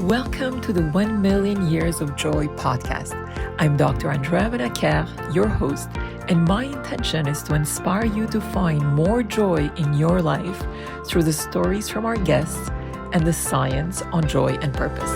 Welcome to the 1 Million Years of Joy podcast. I'm Dr. Andrea Benaker, your host, and my intention is to inspire you to find more joy in your life through the stories from our guests and the science on joy and purpose.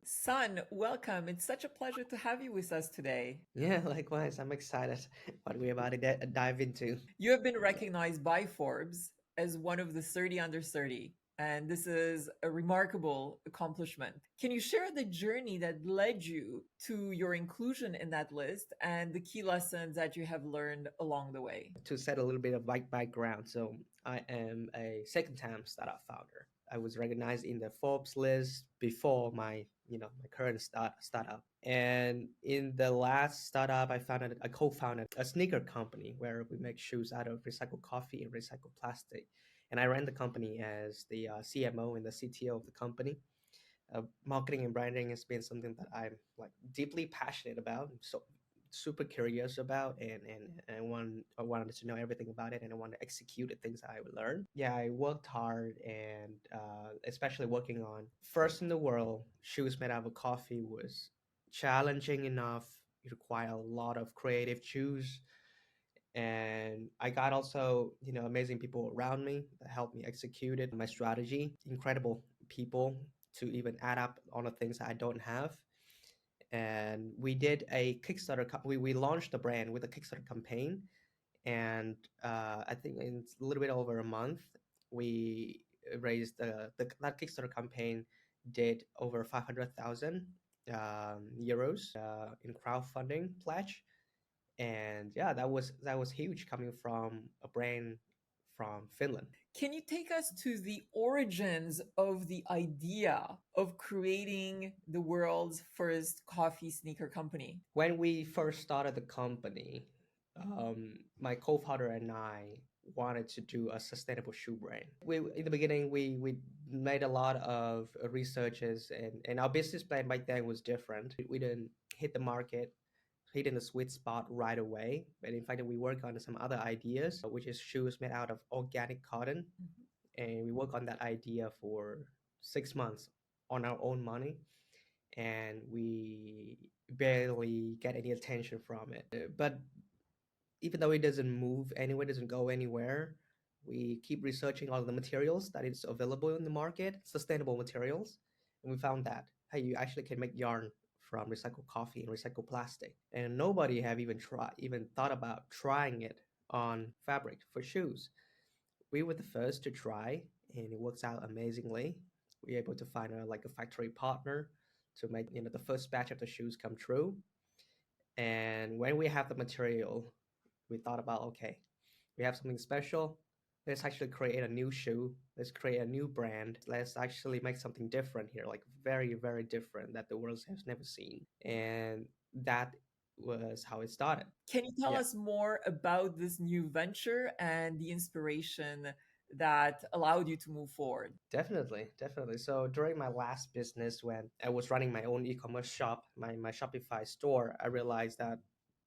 Son, welcome. It's such a pleasure to have you with us today. Yeah, likewise. I'm excited what we're about to dive into. You have been recognized by Forbes as one of the 30 under 30, and this is a remarkable accomplishment. Can you share the journey that led you to your inclusion in that list and the key lessons that you have learned along the way? To set a little bit of background, so I am a second-time startup founder. I was recognized in the Forbes list before my current startup. And in the last startup, I co-founded a sneaker company where we make shoes out of recycled coffee and recycled plastic. And I ran the company as the CMO and the CTO of the company. Marketing and branding has been something that I'm like deeply passionate about. So super curious about and I wanted to know everything about it, and I wanted to execute the things I would learn. Yeah, I worked hard, and especially working on first in the world shoes made out of coffee was challenging enough. It required a lot of creative juice, and I got also amazing people around me that helped me execute it. My strategy, incredible people to even add up on the things that I don't have. And we did a Kickstarter. We launched the brand with a Kickstarter campaign, and I think in a little bit over a month, we raised that Kickstarter campaign did over 500,000 euros in crowdfunding pledge, and yeah, that was huge coming from a brand from Finland. Can you take us to the origins of the idea of creating the world's first coffee sneaker company? When we first started the company, my co-founder and I wanted to do a sustainable shoe brand. We in the beginning we made a lot of researches, and our business plan back then was different. We didn't hit the market, hit in the sweet spot right away, but in fact we work on some other ideas, which is shoes made out of organic cotton, and we work on that idea for 6 months on our own money, and we barely get any attention from it. But even though it doesn't move anywhere, doesn't go anywhere, we keep researching all the materials that is available in the market, sustainable materials, and we found that hey, you actually can make yarn from recycled coffee and recycled plastic, and nobody have even thought about trying it on fabric for shoes. We were the first to try, and it works out amazingly. We're able to find a factory partner to make the first batch of the shoes come true. And when we have the material, we thought about, okay, we have something special. Let's actually create a new shoe. Let's create a new brand. Let's actually make something different here, like very, very different that the world has never seen. And that was how it started. Can you tell Yeah. us more about this new venture and the inspiration that allowed you to move forward? Definitely, definitely. So during my last business, when I was running my own e-commerce shop, my Shopify store, I realized that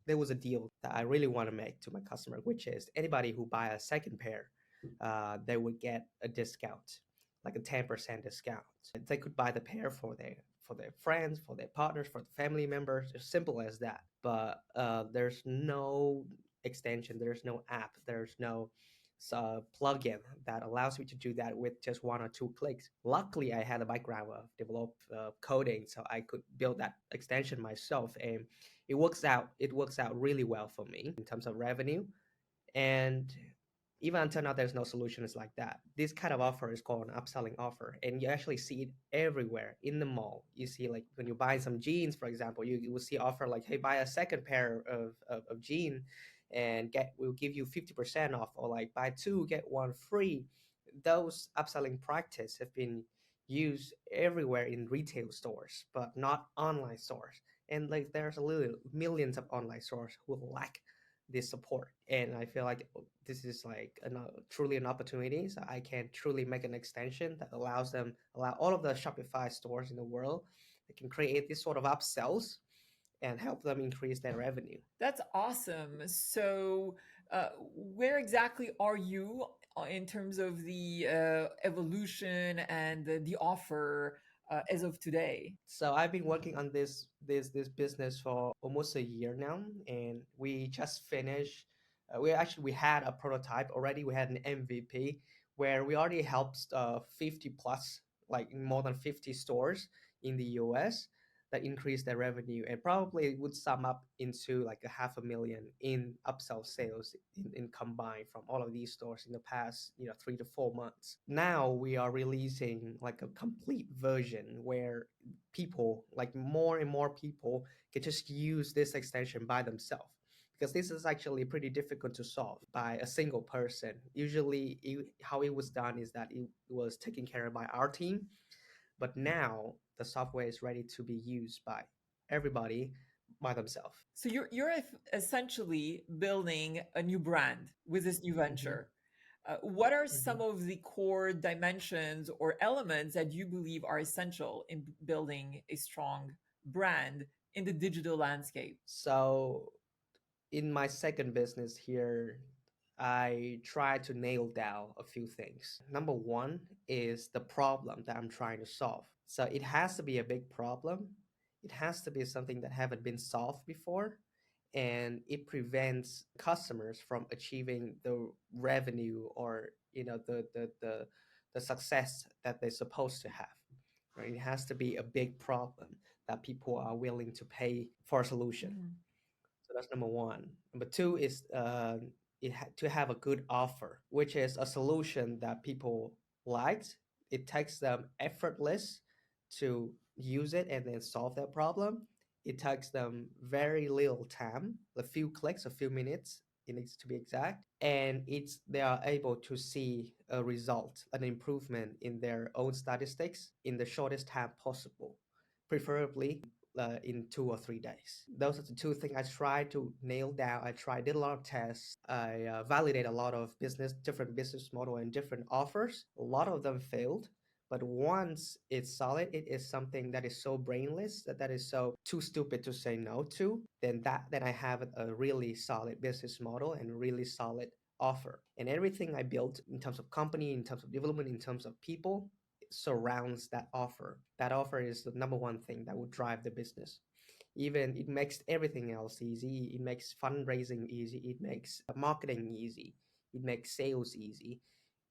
there was a deal that I really want to make to my customer, which is anybody who buy a second pair, they would get a discount, like a 10% discount. They could buy the pair for their friends, for their partners, for the family members, as simple as that. But there's no extension, there's no app, there's no plugin that allows me to do that with just one or two clicks. Luckily, I had a background of develop coding, so I could build that extension myself, and it works out really well for me in terms of revenue. And even until now, there's no solutions like that. This kind of offer is called an upselling offer, and you actually see it everywhere in the mall. You see, like when you buy some jeans, for example, you will see offer like, hey, buy a second pair of jean and we'll give you 50% off, or like buy two get one free. Those upselling practice have been used everywhere in retail stores, but not online stores. And like there's a little millions of online stores who lack this support, and I feel like this is like truly an opportunity, so I can truly make an extension that allow all of the Shopify stores in the world, they can create this sort of upsells and help them increase their revenue. That's awesome. So, where exactly are you in terms of the evolution and the offer as of today? So I've been working on this business for almost a year now, and we just finished. We had a prototype already. We had an MVP where we already helped 50 plus, like more than 50 stores in the US that increased their revenue, and probably would sum up into like a half a million in upsell sales in combined from all of these stores in the past 3 to 4 months. Now we are releasing like a complete version where people, like more and more people, can just use this extension by themselves, because this is actually pretty difficult to solve by a single person. Usually how it was done is that it was taken care of by our team, but now the software is ready to be used by everybody by themselves. So you're essentially building a new brand with this new Hmm. venture. What are some Hmm. of the core dimensions or elements that you believe are essential in building a strong brand in the digital landscape? So in my second business here, I try to nail down a few things. Number one is the problem that I'm trying to solve. So it has to be a big problem. It has to be something that haven't been solved before, and it prevents customers from achieving the revenue or the success that they're supposed to have. Right? It has to be a big problem that people are willing to pay for a solution. Mhm. So that's number one. Number two is to have a good offer, which is a solution that people liked. It takes them effortless to use it and then solve that problem. It takes them very little time, a few clicks, a few minutes. It needs to be exact, and they are able to see a result, an improvement in their own statistics in the shortest time possible, preferably in 2 or 3 days. Those are the two things I tried to nail down. Did a lot of tests. I validate a lot of different business model and different offers. A lot of them failed. But once it's solid, it is something that is so brainless, that is so too stupid to say no to, then I have a really solid business model and really solid offer. And everything I built in terms of company, in terms of development, in terms of people, surrounds that offer. That offer is the number one thing that would drive the business. Even it makes everything else easy. It makes fundraising easy. It makes marketing easy. It makes sales easy.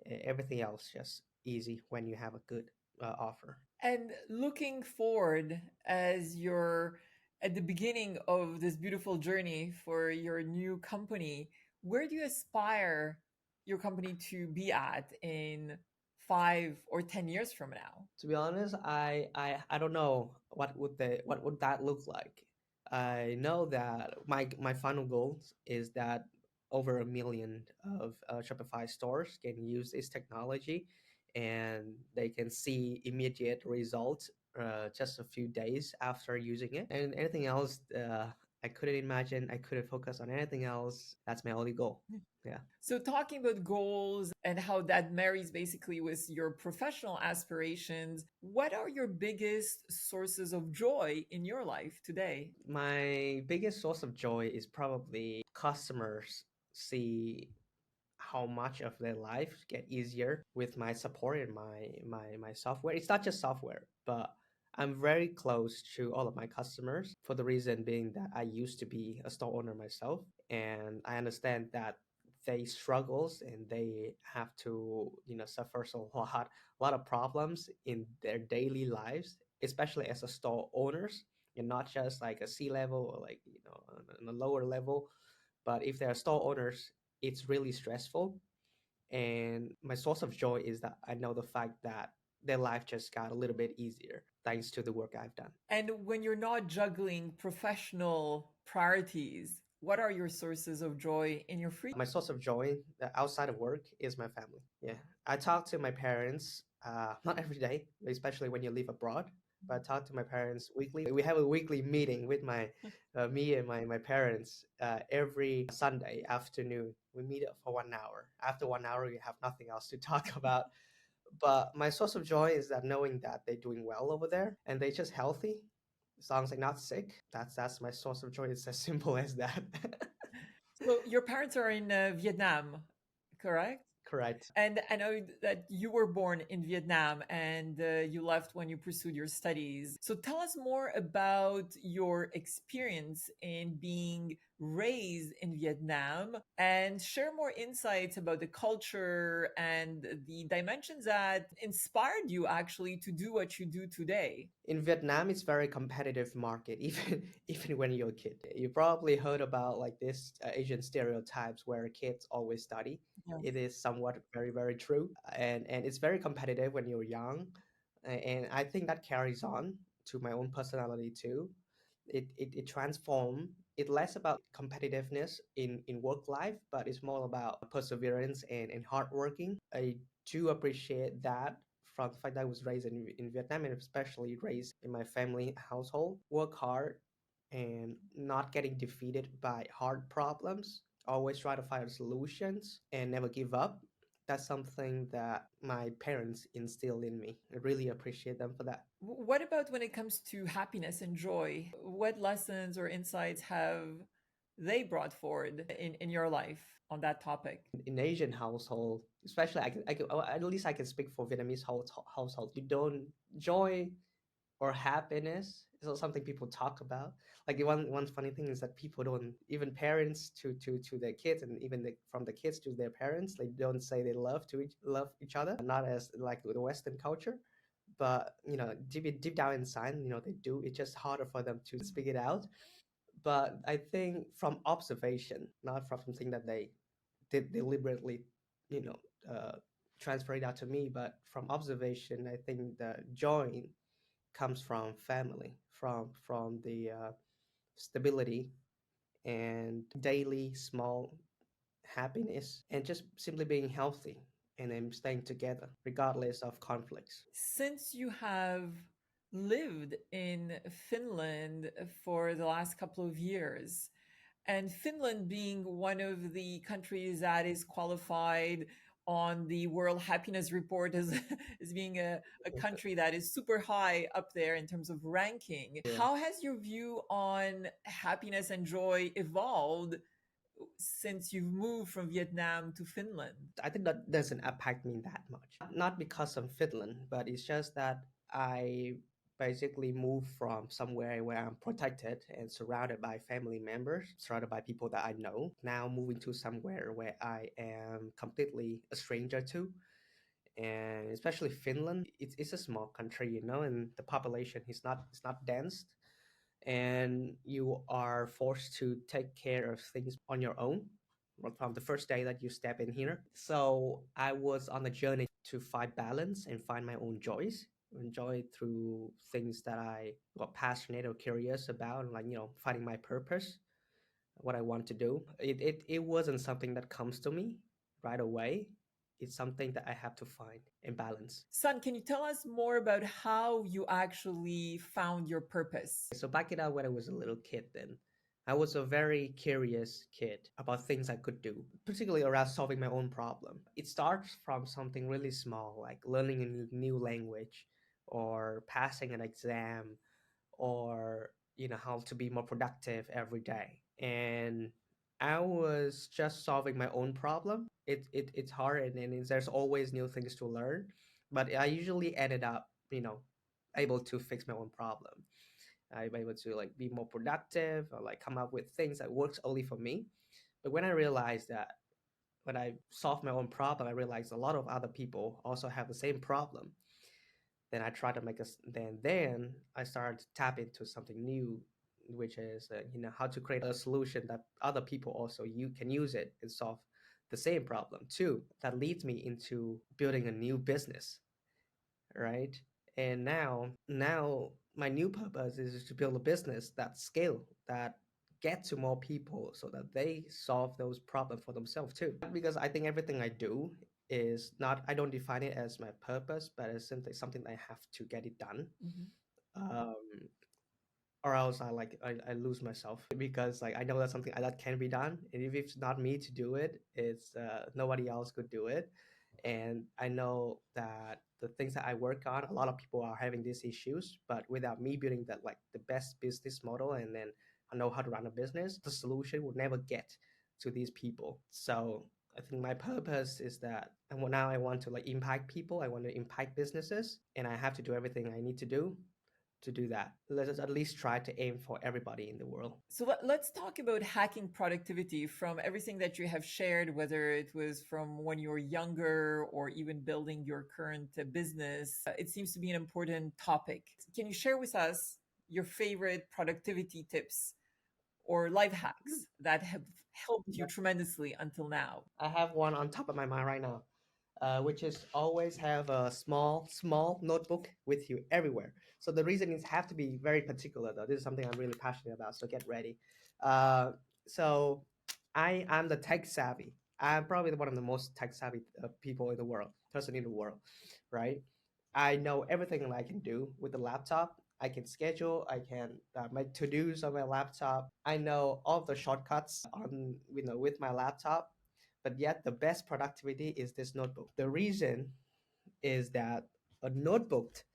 Everything else just easy when you have a good offer. And looking forward, as you're at the beginning of this beautiful journey for your new company, where do you aspire your company to be at in 5 or 10 years from now? To be honest, I don't know what would that look like. I know that my final goal is that over a million of Shopify stores can use this technology, and they can see immediate results just a few days after using it. And anything else, I couldn't imagine. I couldn't focus on anything else. That's my only goal. Yeah. So, talking about goals and how that marries basically with your professional aspirations, what are your biggest sources of joy in your life today? My biggest source of joy is probably customers see how much of their life get easier with my support and my software. It's not just software, but I'm very close to all of my customers, for the reason being that I used to be a store owner myself, and I understand that they struggles and they have to suffer a lot of problems in their daily lives, especially as a store owners, and not just like a C level or like on a lower level. But if they're store owners, it's really stressful. And my source of joy is that I know the fact that their life just got a little bit easier thanks to the work I've done. And when you're not juggling professional priorities, what are your sources of joy in your free? My source of joy outside of work is my family. Yeah. I talk to my parents, not every day, especially when you live abroad, but I talk to my parents weekly. We have a weekly meeting with me and my parents every Sunday afternoon. We meet up for 1 hour. After 1 hour, we have nothing else to talk about. But my source of joy is that knowing that they're doing well over there and they're just healthy, as long as they're not sick. That's my source of joy. It's as simple as that. So your parents are in Vietnam, correct? Correct. And I know that you were born in Vietnam and you left when you pursued your studies. So tell us more about your experience in being raised in Vietnam and share more insights about the culture and the dimensions that inspired you actually to do what you do today. In Vietnam, it's very competitive market, even even when you're a kid. You probably heard about like this Asian stereotypes where kids always study. Yes. It is somewhat very true, and it's very competitive when you're young, and I think that carries on to my own personality too. It transform. It's less about competitiveness in work life, but it's more about perseverance and hard working. I do appreciate that from the fact that I was raised in Vietnam and especially raised in my family household. Work hard and not getting defeated by hard problems. Always try to find solutions and never give up. That's something that my parents instilled in me. I really appreciate them for that. What about when it comes to happiness and joy? What lessons or insights have they brought forward in your life on that topic? In Asian household, especially at least I can speak for Vietnamese household. You don't joy or happiness is not something people talk about. Like the one funny thing is that people don't, even parents to their kids, and even from the kids to their parents, they don't say they love each other. Not as like the Western culture, but deep down inside, they do. It's just harder for them to speak it out. But I think from observation, not from something that they did deliberately, you know, uh, transfer it out to me, but from observation, I think the joy comes from family, from the stability and daily small happiness, and just simply being healthy and then staying together regardless of conflicts. Since you have lived in Finland for the last couple of years, and Finland being one of the countries that is qualified on the World Happiness Report as, as being a country that is super high up there in terms of ranking, Yeah. how has your view on happiness and joy evolved since you've moved from Vietnam to Finland? I think that doesn't impact me that much. Not because I'm Finland, but it's just that I basically moved from somewhere where I'm protected and surrounded by family members, surrounded by people that I know. Now moving to somewhere where I am completely a stranger to. And especially Finland, it's a small country, and the population is not dense, and you are forced to take care of things on your own from the first day that you step in here. So I was on a journey to find balance and find my own joys, enjoy through things that I got passionate or curious about, like finding my purpose, what I want to do. It wasn't something that comes to me right away. It's something that I have to find and balance. Son, can you tell us more about how you actually found your purpose? So back it up when I was a little kid then. I was a very curious kid about things I could do, particularly around solving my own problem. It starts from something really small, like learning a new language or passing an exam or how to be more productive every day. And I was just solving my own problem. It's hard, and there's always new things to learn, but I usually ended up able to fix my own problem. I'm able to like be more productive or like come up with things that works only for me. But when I realized that when I solve my own problem, I realized a lot of other people also have the same problem. Then I try to make us. Then I started to tap into something new, which is how to create a solution that other people also you can use it and solve the same problem too. That leads me into building a new business, right? And now my new purpose is to build a business that scale, that get to more people so that they solve those problems for themselves too. Because I think everything I do is not, I don't define it as my purpose, but it's simply something I have to get it done. Mhm. Um, or else I lose myself because like I know that's something that can be done, and if it's not me to do it, it's nobody else could do it. And I know that the things that I work on, a lot of people are having these issues, but without me building the best business model, and then I know how to run a business, the solution would never get to these people. So I think my purpose is that now I want to like impact people. I want to impact businesses, and I have to do everything I need to do that. Let us at least try to aim for everybody in the world. So let's talk about hacking productivity from everything that you have shared, whether it was from when you were younger or even building your current business. It seems to be an important topic. Can you share with us your favorite productivity tips or life hacks that have helped you tremendously until now? I have one on top of my mind right now, which is always have a small notebook with you everywhere. So the reason is have to be very particular though. This is something I'm really passionate about. So get ready. Uh, so I am the tech savvy. I'm probably one of the most tech savvy people in the world, person in the world, right? I know everything that I can do with the laptop. I can schedule. I can make to dos on my laptop. I know all of the shortcuts on with my laptop. But yet the best productivity is this notebook. The reason is that a notebook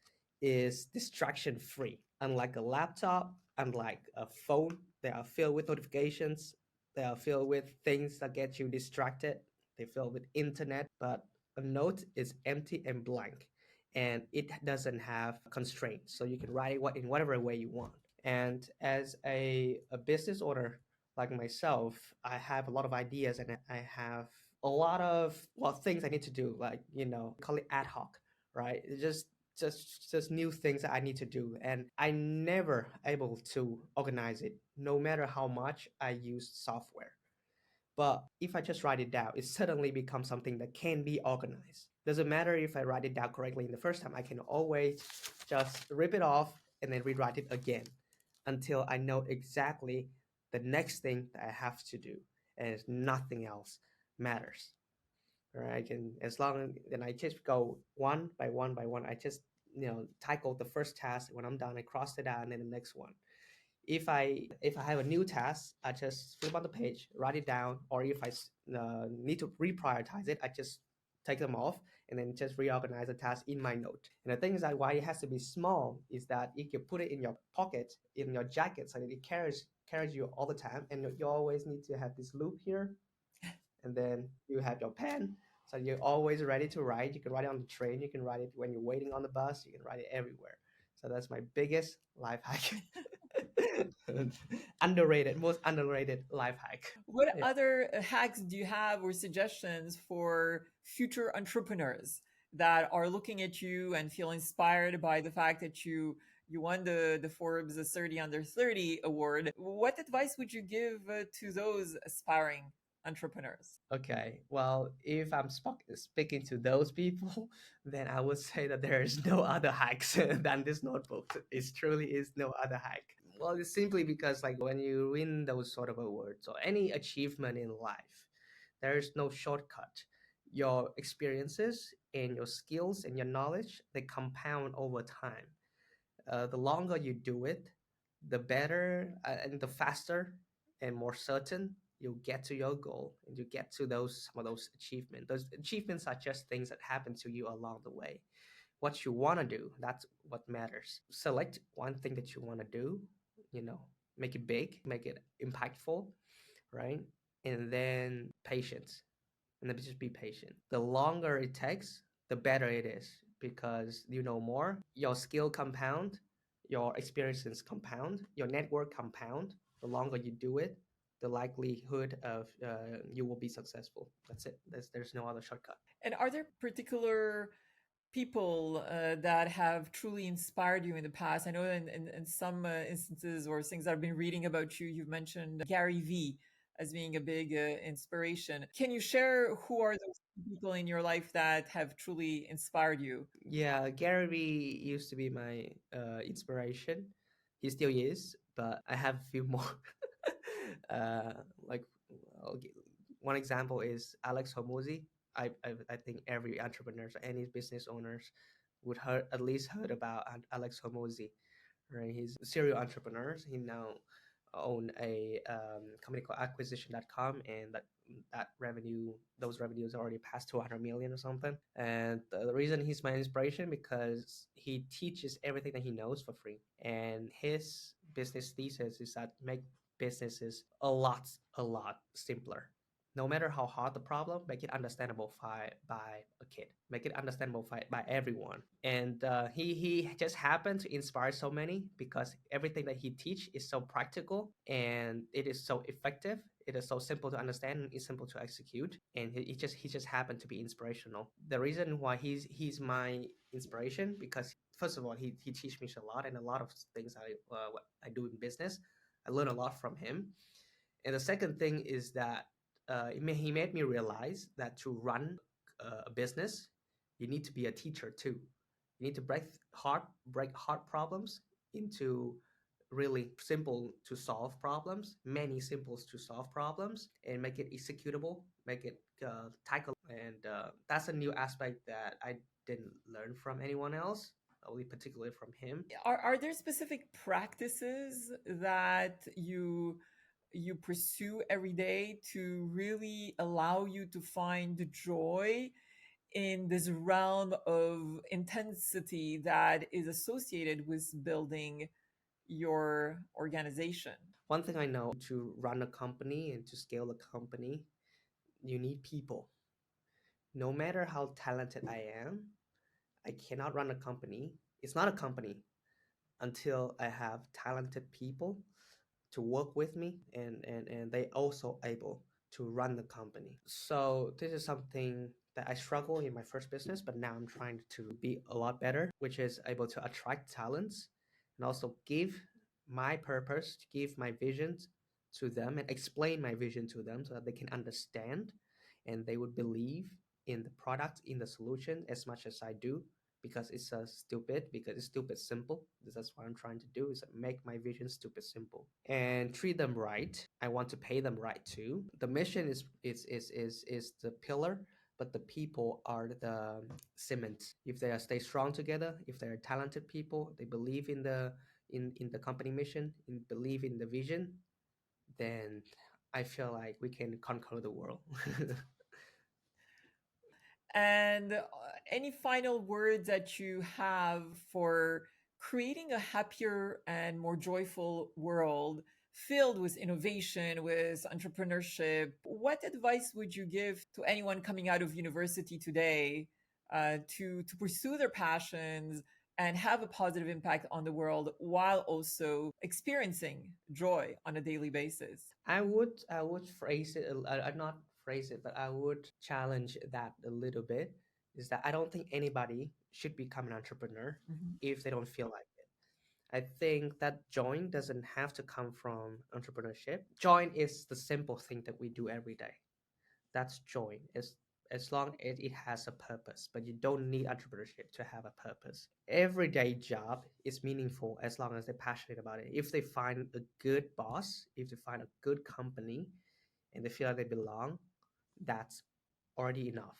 is distraction free. Unlike a laptop, unlike a phone, they are filled with notifications. They are filled with things that get you distracted. They fill with internet, but a note is empty and blank, and it doesn't have constraints. So you can write it in whatever way you want. And as a business owner like myself, I have a lot of ideas and I have a lot of things I need to do, like call it ad hoc, right? It's just new things that I need to do, and I never able to organize it, no matter how much I use software. But if I just write it down, it suddenly becomes something that can be organized. Doesn't matter if I write it down correctly in the first time, I can always just rip it off and then rewrite it again until I know exactly the next thing that I have to do, and nothing else matters. Right? I can, as long as then I just go one by one by one. I just tackle the first task. When I'm done, I cross it out, and then the next one. If I have a new task, I just flip on the page, write it down, or if I need to reprioritize it, I just take them off and then just reorganize the task in my note. And the thing is that why it has to be small is that you can put it in your pocket, in your jacket, so that it carries you all the time, and you always need to have this loop here, and then you have your pen. So you're always ready to write. You can write it on the train. You can write it when you're waiting on the bus. You can write it everywhere. So that's my biggest life hack. Most underrated life hack. What Yeah. other hacks do you have or suggestions for future entrepreneurs that are looking at you and feel inspired by the fact that you won the Forbes 30 Under 30 award? What advice would you give to those aspiring entrepreneurs? Okay. Well, if I'm speaking to those people, then I would say that there is no other hacks than this notebook. It truly is no other hack. Well, it's simply because like when you win those sort of awards or any achievement in life, there is no shortcut. Your experiences and your skills and your knowledge, they compound over time. The longer you do it, the better and the faster and more certain you'll get to your goal, and you get to some of those achievements. Those achievements are just things that happen to you along the way. What you want to do, that's what matters. Select one thing that you want to do, you know, make it big, make it impactful, right? And then patience, and then just be patient. The longer it takes, the better it is, because you know more, your skill compound, your experiences compound, your network compound. The longer you do it, the likelihood of you will be successful. That's it. There's no other shortcut. And are there particular people that have truly inspired you in the past? I know in some instances or things I've been reading about you, you've mentioned Gary Vee as being a big inspiration. Can you share who are those people in your life that have truly inspired you? Yeah, Gary Vee used to be my inspiration. He still is, but I have a few more. uh, like one example is Alex Hormozy. I think every entrepreneur or any business owners would at least heard about Alex Hormozy, right? He's a serial entrepreneur. He now own a company called acquisition.com, and those revenues already passed 200 million or something. And the reason he's my inspiration, because he teaches everything that he knows for free, and his business thesis is that make businesses a lot simpler. no matter how hard the problem, make it understandable by a kid, make it understandable by everyone. And he just happened to inspire so many because everything that he teach is so practical and it is so effective. It is so simple to understand and it's simple to execute, and he just happened to be inspirational. The reason why he's my inspiration because first of all he teach me a lot, and a lot of things what I do in business, I learn a lot from him. And the second thing is that he made me realize that to run a business, you need to be a teacher too. You need to break hard problems into really simple to solve problems, many simples to solve problems, and make it executable, make it tackle. And that's a new aspect that I didn't learn from anyone else, only particularly from him. Are there specific practices that you pursue every day to really allow you to find joy in this realm of intensity that is associated with building your organization? One thing I know, to run a company and to scale a company, you need people. No matter how talented I am, I cannot run a company. It's not a company until I have talented people to work with me, and they also able to run the company. So this is something that I struggle in my first business, but now I'm trying to be a lot better, which is able to attract talents and also give my purpose, give my visions to them and explain my vision to them so that they can understand and they would believe in the product, in the solution as much as I do, because it's stupid simple. That's what I'm trying to do, is make my vision stupid simple and treat them right. I want to pay them right too. The mission is the pillar, but the people are the cement. If they are stay strong together, if they are talented people, they believe in the company mission, believe in the vision, then I feel like we can conquer the world. And any final words that you have for creating a happier and more joyful world filled with innovation, with entrepreneurship? What advice would you give to anyone coming out of university today to pursue their passions and have a positive impact on the world while also experiencing joy on a daily basis? I would phrase it. Not phrase it, but I would challenge that a little bit. Is that I don't think anybody should become an entrepreneur Mhm. if they don't feel like it. I think that joy doesn't have to come from entrepreneurship. Joy is the simple thing that we do every day. That's joy. As long as it has a purpose, but you don't need entrepreneurship to have a purpose. Everyday job is meaningful as long as they're passionate about it. If they find a good boss, if they find a good company, and they feel like they belong, that's already enough,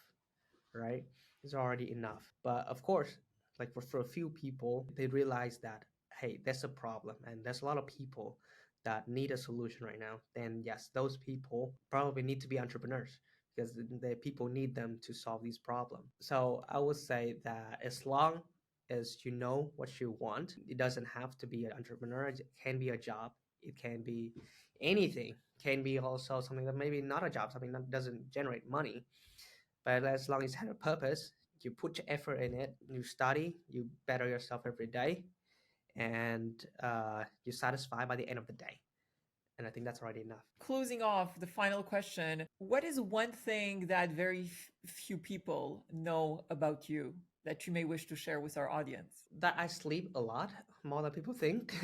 right? It's already enough. But of course, like for a few people, they realize that, hey, there's a problem and there's a lot of people that need a solution right now. Then yes, those people probably need to be entrepreneurs because the people need them to solve these problems. So I would say that as long as you know what you want, it doesn't have to be an entrepreneur. It can be a job. It can be anything. Can be also something that maybe not a job, something that doesn't generate money, but as long as it has a purpose, you put your effort in it, you study, you better yourself every day, and you're satisfied by the end of the day. And I think that's already enough. Closing off, the final question: what is one thing that very few people know about you that you may wish to share with our audience? That I sleep a lot, more than people think.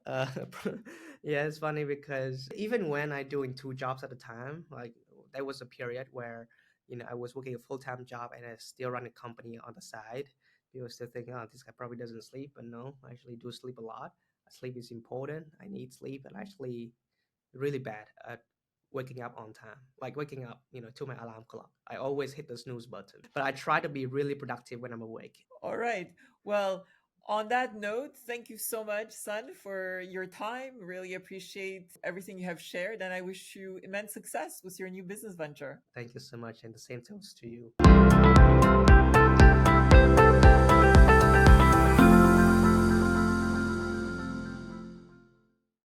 uh, yeah, it's funny because even when I doing two jobs at a time, like there was a period where I was working a full-time job and I still run a company on the side. People still think, oh, this guy probably doesn't sleep, but no, I actually do sleep a lot. Sleep is important. I need sleep, and actually really bad at waking up on time, like waking up to my alarm clock. I always hit the snooze button, but I try to be really productive when I'm awake. All right. Well, on that note, thank you so much, Son, for your time. Really appreciate everything you have shared, and I wish you immense success with your new business venture. Thank you so much, and the same toast to you.